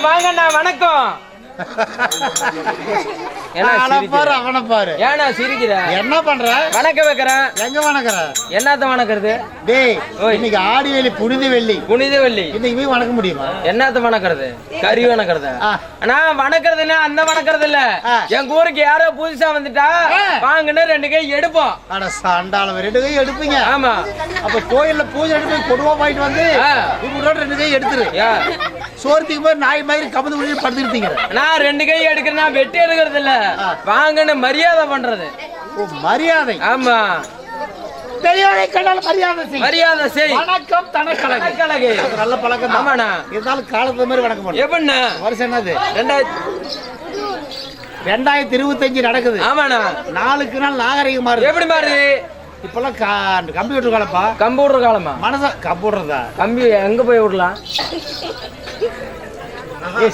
வாங்கண்ணா வணக்கம். அவனை பாரு. ஏன்னா சிரிக்கிற? என்ன பண்ற? வணக்க வைக்கிறேன். எங்க வணக்குற? என்னத்த வணக்கிறது? டேய், இன்னைக்கு ஆடி வெள்ளி, புனித வெள்ளி. புனித வெள்ளி இன்னைக்கு போய் வணக்க முடியுமா? என்னத்த வணக்கிறது? கறி வணக்கிறது. நான் வணக்கிறதுன்னா அந்த வணக்கிறது இல்ல. என் ஊருக்கு யாரோ புதுசா வந்துட்டா வாங்கன்னு 2 கை எடுப்போம். அட சாண்டாள 2 கை எடுப்பீங்க? ஆமா. அப்ப கோயில்ல பூஜை எடுத்து கொடுவா போயிட்டு வந்து இப்படி 2 கை எடுத்துரு. சோர்த்திக்கு போய் நாய் மாதிரி கபந்து முடிஞ்சு படுத்துருப்பீங்க. நான் 2 கை எடுக்கிறேன்னா வெட்டி எடுக்கிறது இல்ல, வாங்கன்னு மரியாதை பண்றது. மரியாதை? ஆமா. பெரியவரை கண்டால் மரியாதை செய். மரியாதை செய். வணக்கம் தனக்கழகு. நல்ல பழக்கம். ஆமாண்ணா. இருந்தாலும் காலத்து மாதிரி வணக்கம் பண்ணு. எப்படின்னா? வருஷம் என்னது? 2025 நடக்குது. ஆமாண்ணா. நாளுக்கு நாள் நாகரிகம் மாறுது. எப்படி மாறுது? இப்பெல்லாம் கம்ப்யூட்டர் காலப்பா. கம்ப்யூட்டர் காலமா? மனசா கம்ப்யூட்டர் தான். கம்பி எங்க போய் விடலாம்?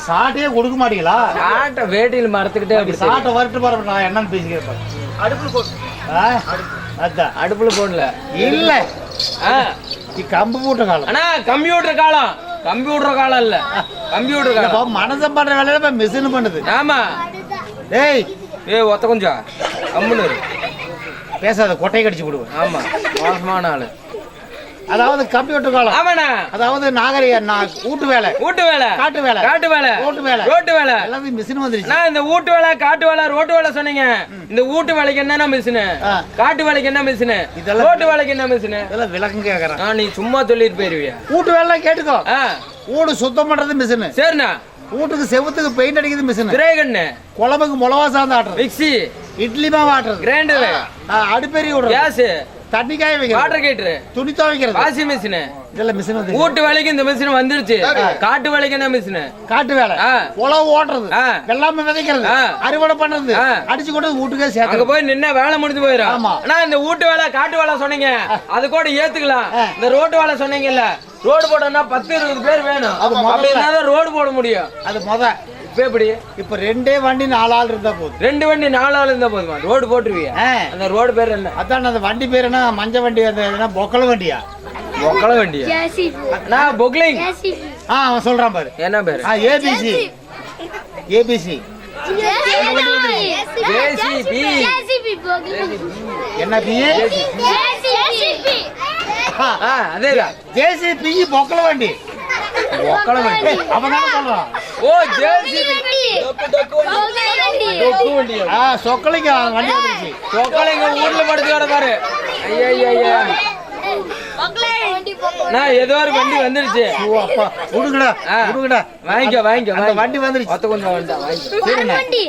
சாட்டையே கொடுக்க மாட்டீங்களா? சாட்டை வேட்டியில் மறந்துக்கிட்டே அப்படி சாட்டை வரட்டு பாரு. நான் என்னன்னு பேசிக்கிறேன். அடுப்புல போட்டு. அதான் அடுப்புல போடல இல்ல. கம்ப்யூட்டர் காலம். ஆனா கம்ப்யூட்டர் காலம். கம்ப்யூட்டர் காலம் இல்ல, கம்ப்யூட்டர் காலம். மனசம் பண்ற வேலையில மிஷின் பண்ணுது. ஆமா. ஏய் ஒத்த கொஞ்சம் கம்முன்னு பேசாத, கொட்டை கடிச்சு விடுவேன். ஆமா, மோசமான ஆளு. அதாவது கம்ப்யூட்டர் காலம். ஆமாண்ணா. அதாவது நாகரிக வீட்டு வேலை, வீட்டு வேலை, காட்டு வேலை, காட்டு வேலை, ரோட்டு வேலை, ரோட்டு வேலை எல்லாத்தையும் மிஷின் வந்துருச்சு. நான் இந்த வீட்டு வேலை, காட்டு வேலை, ரோட்டு வேலை சொன்னீங்க. இந்த வீட்டு வேலைக்கு என்னன்னா மிஷின், காட்டு வேலைக்கு என்ன மிஷின், ரோட்டு வேலைக்கு என்ன மிஷின்? இதெல்லாம் விளக்கம் கேக்குறேன். நீ சும்மா சொல்லிட்டு போயிருவியா? வீட்டு வேலை கேட்டுக்கோ. வீடு சுத்தம் பண்றது மிஷின். சரிண்ணா. வீட்டுக்கு செவுத்துக்கு பெயிண்ட் அடிக்கிறது மிஷின். திரைகண்ணு, குழம்புக்கு மிளகா சாந்து ஆட்டுறது, மிக்ஸி, இட்லி மாவு ஆட்டுறது, கிரைண்டர், அடுப்பெரி விடுறது, கேஸ், தண்ணி காய வைக்கிறது, வாட்டர் ஹீட்டர், துணி துவைக்கிறது, வாஷிங் மிஷின். இதெல்லாம் மிஷின் வந்து. வீட்டு வேலைக்கு இந்த மிஷின் வந்துருச்சு. காட்டு வேலைக்கு என்ன மிஷின்? காட்டு வேலை உழவு ஓட்டுறது, வெள்ளாமை விதைக்கிறது, அறுவடை பண்றது, அடிச்சு கொண்டு வீட்டுக்கே சேர்த்து அங்க போய் நின்ன வேலை முடிஞ்சு போயிடும். ஆனா இந்த வீட்டு வேலை, காட்டு வேலை சொன்னீங்க, அது கூட ஏத்துக்கலாம். இந்த ரோட்டு வேலை சொன்னீங்கல்ல, ரோடு போடணும்னா 10-20 பேர் வேணும். அப்படின்னா ரோடு போட முடியும். அது இப்ப எப்படி? இப்ப 2 வண்டி 4 ஆள் இருந்தா போதும். 2 வண்டி 4 ஆள் இருந்தா போதுமா? ரோடு போட்டுருவியா? அந்த ரோடு பேர் என்ன? அதான் அந்த வண்டி பேர் என்ன? மஞ்ச வண்டி, அந்த பொக்கல வண்டியா? பொக்கல வண்டியா? நான் பொக்லிங். அவன் சொல்றான் பாரு. என்ன பேரு? ஏபிசி. ABC JCB. என்ன பி? அதேதான். ஜேசிபி பொக்கல வண்டி. பொக்கல வண்டி அவன் தான சொல்றான். ஓ ஜேசிபி டொக்கு வண்டி. சொக்கலிங்க வண்டி வந்துருச்சு. சொக்கலிங்க ஊர்ல படுத்து வர பாரு. ஐயா நான் ஏதோ ஒரு வண்டி வந்துருச்சு. குடுங்கடா குடுங்கடா. வாங்கிக்க அந்த வண்டி வந்துருச்சு. ஒத்த கொஞ்சம் வந்தா வாங்கி.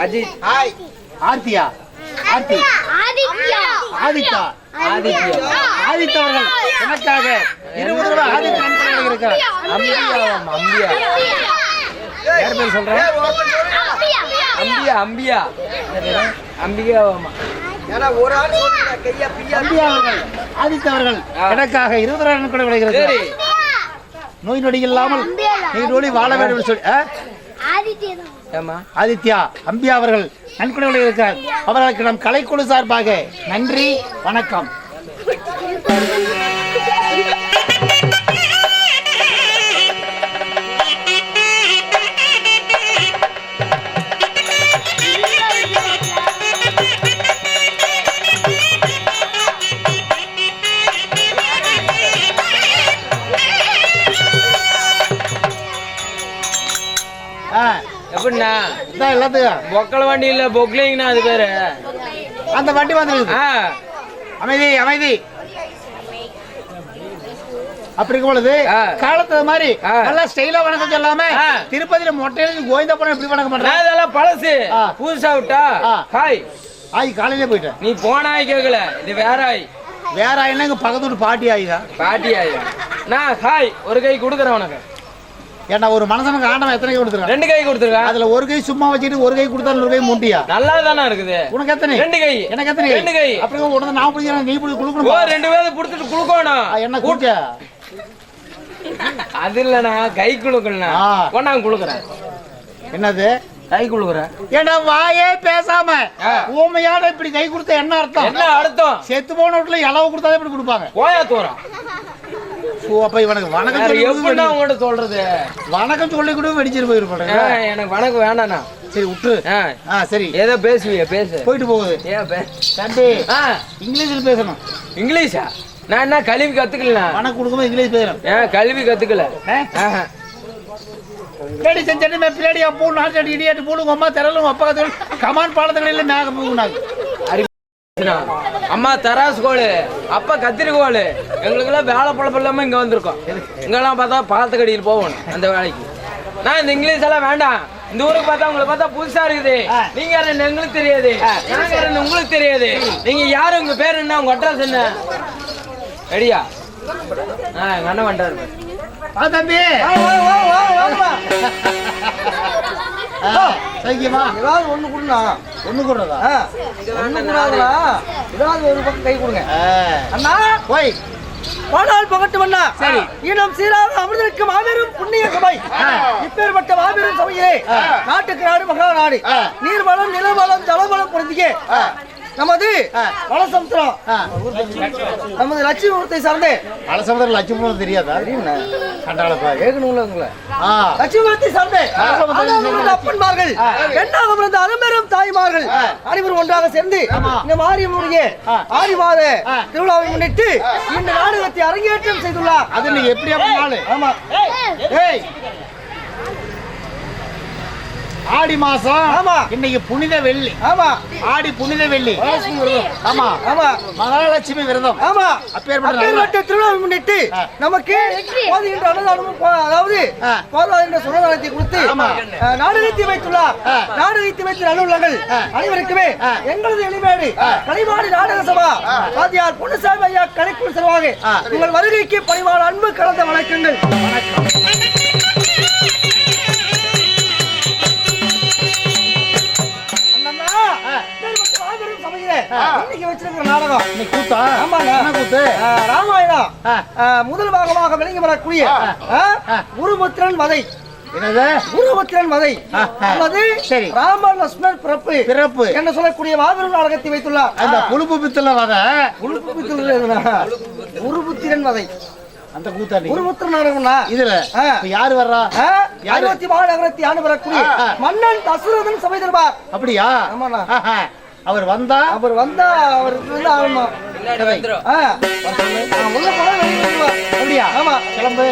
அஜித். ஹாய். ஆர்த்தியா? ஆர்த்தி. ஆதித்யா. ஆதித்யா. ஆதித்யா. ஆதித்யா அவர்கள் எனக்காக 20 ரூபாய் ஆதித்யா நண்பர்கள் இருக்கார். அம்பியா. யார் பேர் சொல்றேன்? அம்பியா. அம்பியா. ஒரு ஆள் அம்பியா அவர்கள், ஆதித்யா அவர்கள் எனக்காக 20 ரூபாய் நன்கொடை விளைகிறது. நோய் நொடி இல்லாமல் நீடோடி வாழ வேண்டும் சொல்லி ஆதித்யா அம்பியா அவர்கள் நன்கொடை விளைகிறார். அவர்களுக்கு நம் கலைக்குழு சார்பாக நன்றி, வணக்கம். எப்படின்னா எல்லாத்துக்கும் பொக்கல வண்டி இல்ல, பொக்லிங்னா அது பேரு. அந்த வண்டி வந்துருக்கு. அமைதி அமைதி. அப்படி இருக்கும் பொழுது காலத்து மாதிரி நல்லா ஸ்டைலா வணக்கம் சொல்லாம திருப்பதியில மொட்டையில கோவிந்தா போன எப்படி வணக்கம் பண்றேன்? அதெல்லாம் பழசு. புதுசா விட்டா ஹாய் ஆய் காலையிலே போயிட்டேன். நீ போன ஆய் கேட்கல, இது வேற ஆய். வேற ஆயினா பக்கத்து வீட்டு பாட்டி ஆயுதா? பாட்டி ஆயுதா? நான் ஹாய் ஒரு கை கொடுக்குறேன் உனக்கு. ஏன்னா ஒரு மனுஷனுக்கு ஆண்டவன் எத்தனை கை கொடுத்துருக்கான்? 2 கை கொடுத்துருக்கான். அதுல ஒரு கை சும்மா வச்சுட்டு ஒரு கை கொடுத்தாலும் ஒரு கை முட்டியா? நல்லா தானே இருக்குது. உனக்கு எத்தனை? 2 கை. எனக்கு எத்தனை? 2 கை. அப்படி உடனே நான் பிடிக்கிறேன், நீ பிடி குளுக்கணும். ஓ 2 பேரும் பிடிச்சிட்டு குளுக்கணும். என்ன கூச்ச? அது இல்லண்ணா, கை குளுக்கணும்னா நான் குளுக்குறேன். என்னது கை குளுக்குறேன்? ஏன்னா வாயே பேசாம ஊமையான இப்படி கை கொடுத்த என்ன அர்த்தம்? என்ன அர்த்தம்? செத்து போன வீட்டுல இளவு கொடுத்தாதான் இப்படி கொடுப்பாங்க. போயா தூரம் ஓ அப்ப இவனுக்கு வணக்கம் சொல்லி எப்படின்னா உங்கள்கிட்ட சொல்றது வணக்கம் சொல்லி கூட வெடிச்சிட்டு போயிருப்பாங்க. எனக்கு வணக்கம் வேணாண்ணா. சரி விட்டு. சரி ஏதோ பேசுவீங்க பேசு. போயிட்டு போகுது. தம்பி இங்கிலீஷ்ல பேசணும். இங்கிலீஷா? நான் என்ன கல்வி கத்துக்கலாம். வணக்கம் கொடுக்கும்போது இங்கிலீஷ் பேசணும். கல்வி கத்துக்கல. பின்னாடி செஞ்சு பின்னாடி அப்போ நாட்டு இடியாட்டு போடுங்க அம்மா தெரலும் அப்பா கமான் பாலத்துல மேக போகுனாங்க. அம்மா தராசு கோளு, அப்பா கத்திரிக்கோளு. எங்களுக்கு எல்லாம் வேலை பழப்பம் இல்லாம இங்க வந்திருக்கோம். இங்கெல்லாம் பார்த்தா பாலத்துக்கடியில் போகணும் அந்த வேலைக்கு. நான் இந்த இங்கிலீஷ் எல்லாம் வேண்டாம். இந்த ஊருக்கு பார்த்தா உங்களை பார்த்தா புதுசா இருக்குது. நீங்க யாரு எங்களுக்கு தெரியாது, நாங்க யாரு உங்களுக்கு தெரியாது. நீங்க யாரு, உங்க பேர் என்ன, உங்க அட்ரஸ் என்ன? ரெடியா? எங்க அண்ணன் வந்தாரு. தம்பி சைக்கியமா ஏதாவது ஒண்ணு கொடுண்ணா. ஒண்ணு கொடுறதா? ஒண்ணு கூடாதுடா. ஏதாவது ஒரு பக்கம் கை கொடுங்க அண்ணா. போய் பாடால் பகட்டு வண்ணா. சரி. ஈனம் சீராக அமிர்தற்கு மாபெரும் புண்ணிய சபை. இப்பேற்பட்ட மாபெரும் சபையிலே நாட்டுக்கு நாடு மகா நாடு, நீர்வளம் நிலவளம் ஜலவளம் பொருந்திய நமது வளசமுத்திரம் நமது லட்சுமிபுரத்தை சார்ந்து. வளசமுத்திரம் லட்சுமிபுரம் தெரியாதா? கண்டாளப்பா ஏகணும்ல உங்களை லட்சுமிபுரத்தை சார்ந்து அப்பன்மார்கள், பெண்ணாக பிறந்த அரும்பெரும் தாய்மார்கள் அனைவரும் ஒன்றாக சேர்ந்து இந்த மாரியம்மனுடைய ஆடி மாத திருவிழாவை முன்னிட்டு இந்த நாடகத்தை அரங்கேற்றம் செய்துள்ளார். அது நீங்க எப்படியா பண்ணாலும். ஆமா. ஏய் ஆடி மாசம். ஆமா. இன்னைக்கு புனித வெள்ளி. ஆமா. ஆடி புனித வெள்ளி. ஆமா ஆமா. மகாலட்சுமி விரதம். ஆமா. அப்பேற்பட்ட திருவிழாவை முன்னிட்டு நமக்கு போதுகின்ற அன்னதானமும், அதாவது போதுகின்ற சுரதானத்தை கொடுத்து நாடகத்தை வைத்துள்ளார். நாடகத்தை வைத்த நல்லுள்ளங்கள் அனைவருக்குமே எங்களது எளிமேடு கலைவாணி நாடக சபா ஆதியார் பொன்னுசாமி ஐயா கலைக்குழு செலவாக உங்கள் வருகைக்கு பணிவான அன்பு கலந்த வணக்கங்கள். முதல் பாகமாக விளங்கி வரக்கூடிய குருபுத்திரன் வதை. குருபுத்திரன் வதை அல்லது ராம லட்சுமணர் பிறப்பு என்று சொல்லக்கூடிய மாபெரும் நாடகத்தை வைத்துள்ளார். அந்த புழுப்புத்தில வதை. குருபுத்திரன் வதை அந்த கூத்தாடி குருபுத்திரன் நாடகம்னா இதுல யாரு வர்றா? 64 நகரத்தை ஆண்டு வரக்கூடிய மன்னன் தசரதன் சபை தருவார். அப்படியா? ஆமாண்ணா. அவர் வந்தா அவருக்கு வந்து ஆகணும். உள்ள போனா அப்படியா? ஆமா. கிளம்பு.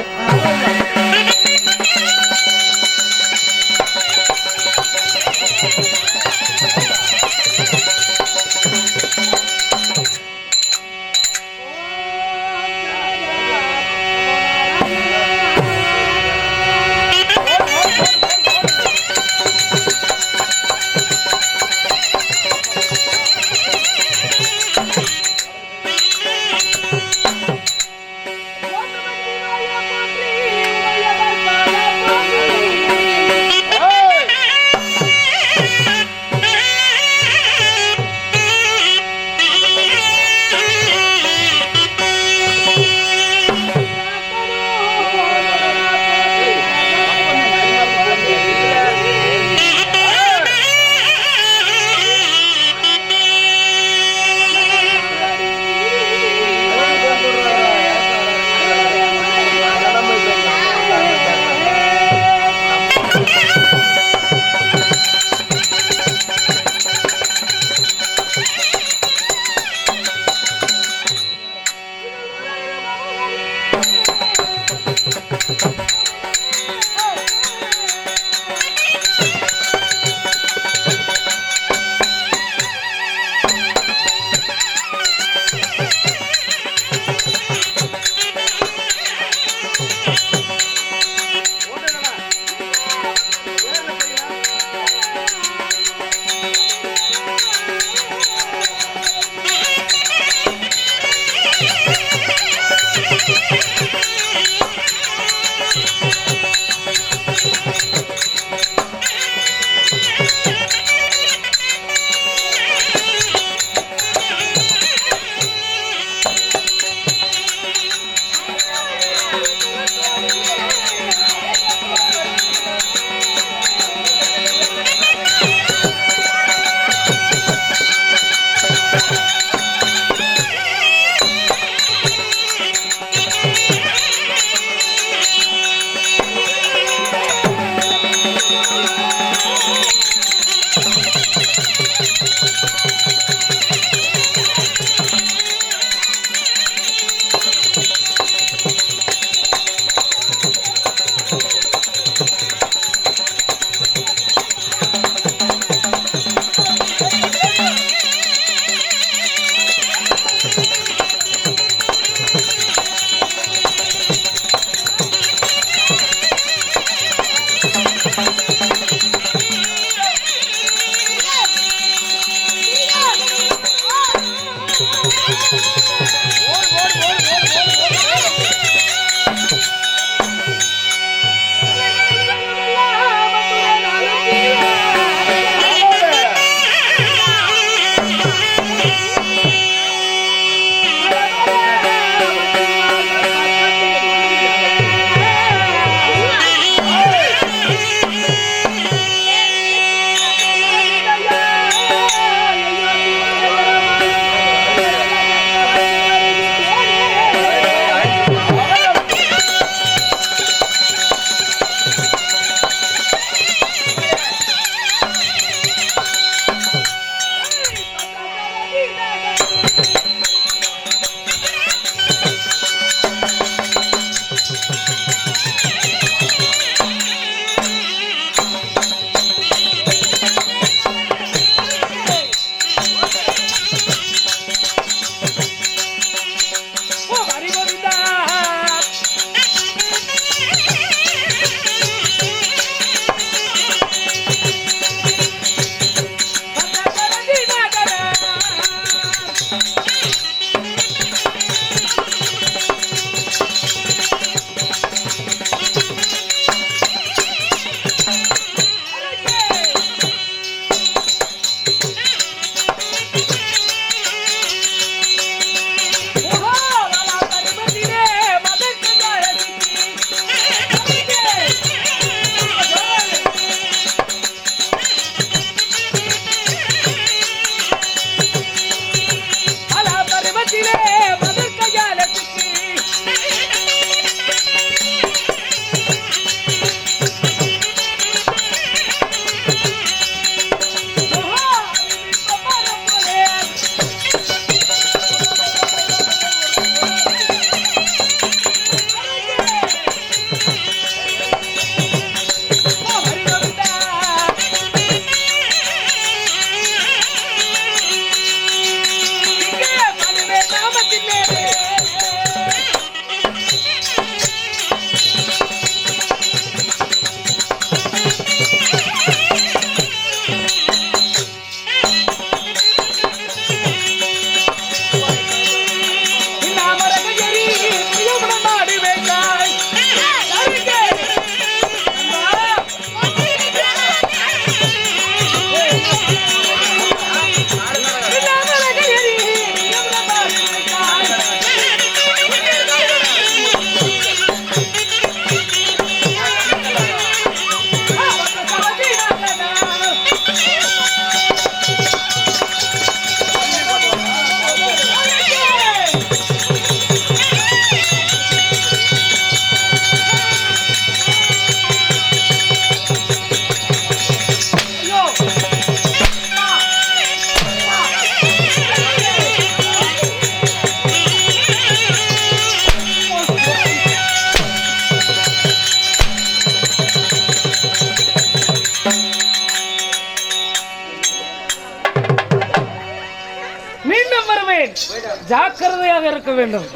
ஜாக்கிரதையாக இருக்க வேண்டும்.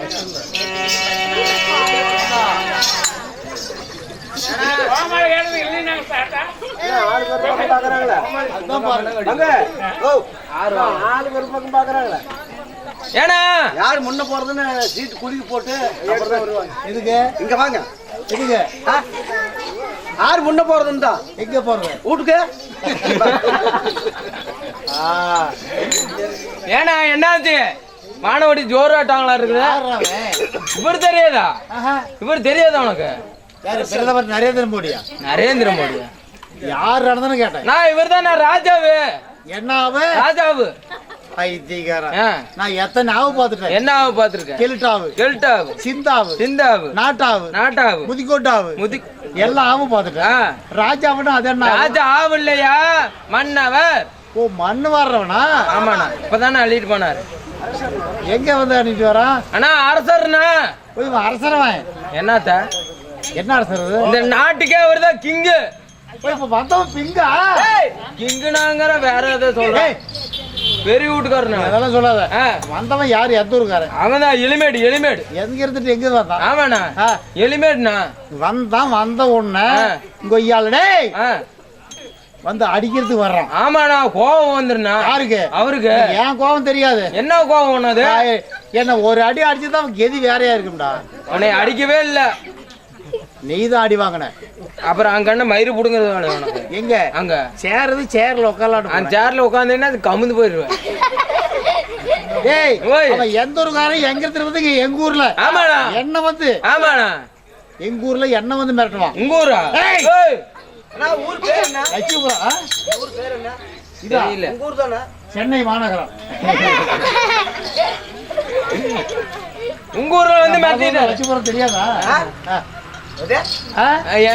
ஏன்னா யாரு முன்ன போறதுன்னு சீட்டு குலுக்கி போட்டு இதுக்கு இங்க வாங்க. இதுக்கு யாரு முன்ன போறதுன்னு தான். எங்க போறது? வீட்டுக்கு. ஏன்னா என்னாச்சு? மானவடி ஜோராட்டாங்களா இருக்குது. இவர் தெரியாதா? இவர் தெரியாதா உனக்கு? பிரதமர் நரேந்திர மோடியா? நரேந்திர மோடியா? யார் நடந்தன்னு கேட்டேன். நான் இவர் தான். ராஜாவு. என்னாவு? ராஜாவு. நான் எத்தனை ஆவு பாத்துட்டேன். என்ன ஆவு பாத்துருக்கேன்? கெல்டாவு, கெல்டாவு, சிந்தாவு, சிந்தாவு, நாட்டாவு, நாட்டாவு, முதிக்கோட்டாவு, எல்லா ஆவும் பாத்துட்டேன். ராஜாவுன்னா அது என்ன? ராஜா ஆவு இல்லையா, மன்னவர். ஓ, மண்ணு வர்றவனா? ஆமாண்ணா, இப்பதானே அள்ளிட்டு போனாரு. எங்க வந்து அள்ளிட்டு வரான்? அண்ணா அரசர்னா. அரசரவன் என்னத்த? என்ன அரசர்? இந்த நாட்டுக்கே அவர்தான் கிங்கு. இப்ப வந்தவன் பிங்கா? கிங்குனாங்கிற வேற எதாவது சொல்றேன். பெரிய வீட்டுக்காரன் அதெல்லாம் சொல்லாத. வந்தவன் யாரு? எந்த ஊருக்காரன்? அவன் தான் எலிமேடு. எலிமேடு எங்க இருந்துட்டு எங்க வந்தான்? ஆமாண்ணா, எலிமேடுண்ணா. வந்தான். வந்த உடனே கொய்யாளடே வந்து அடிக்கிறதுக்கு வர்றான். ஆமாண்ணா, கோபம் வந்துருண்ணா. யாருக்கு? அவருக்கு. ஏன் கோபம் தெரியாது. என்ன கோபம் ஒண்ணாது? என்ன ஒரு அடி அடிச்சுதான் கெதி வேறையா இருக்கும்டா. உன்னை அடிக்கவே இல்ல, நீதான் அடி வாங்கின. அப்புறம் அங்க மயிறு புடுங்கிறது எங்க? அங்க சேர்றது சேர்ல உட்காரலாம். அந்த சேர்ல உட்காந்தீங்கன்னா அது கமுந்து போயிருவேன். டேய், எந்த ஊருக்காரன் எங்க இருந்து எங்க ஊர்ல? ஆமாண்ணா. என்ன வந்து? ஆமாண்ணா, எங்க ஊர்ல என்ன வந்து மிரட்டுவான். உங்க ஊரா? ஊர் பேர் என்ன? லட்சுமிபுரம். ஊர் பேர் என்ன? தெரியல. உங்க ஊர் தானே? சென்னை மாநகரம். உங்க ஊர்ல வந்து மிரட்டிட்டு லட்சுமிபுரம் தெரியாதா?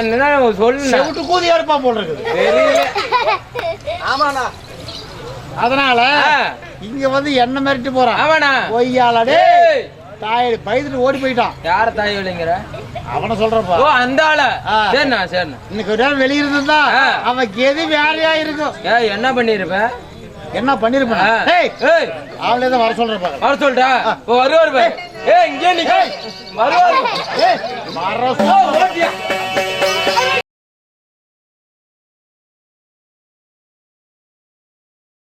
என்ன சொல்லு. கூதியா இருப்பா போல் இருக்குது. தெரியல. ஆமாண்ணா, அதனால இங்க வந்து என்ன மிரட்டி போறான் அவனா பொய்யாளடே தாய் பயந்துட்டு ஓடி போயிட்டான். யார தாய் விளைங்கிற அவனை சொல்றப்பா. ஓ அந்த ஆள சரிண்ணா சரிண்ணா. இன்னைக்கு ஒரு நேரம் வெளியிருந்தா அவன் எது வேறையா இருக்கும். என்ன பண்ணிருப்ப என்ன பண்ணிருப்பேன் அவளே தான் வர சொல்றப்ப வர சொல்றா வருவாரு. இங்கே நிக்க வருவாரு. வர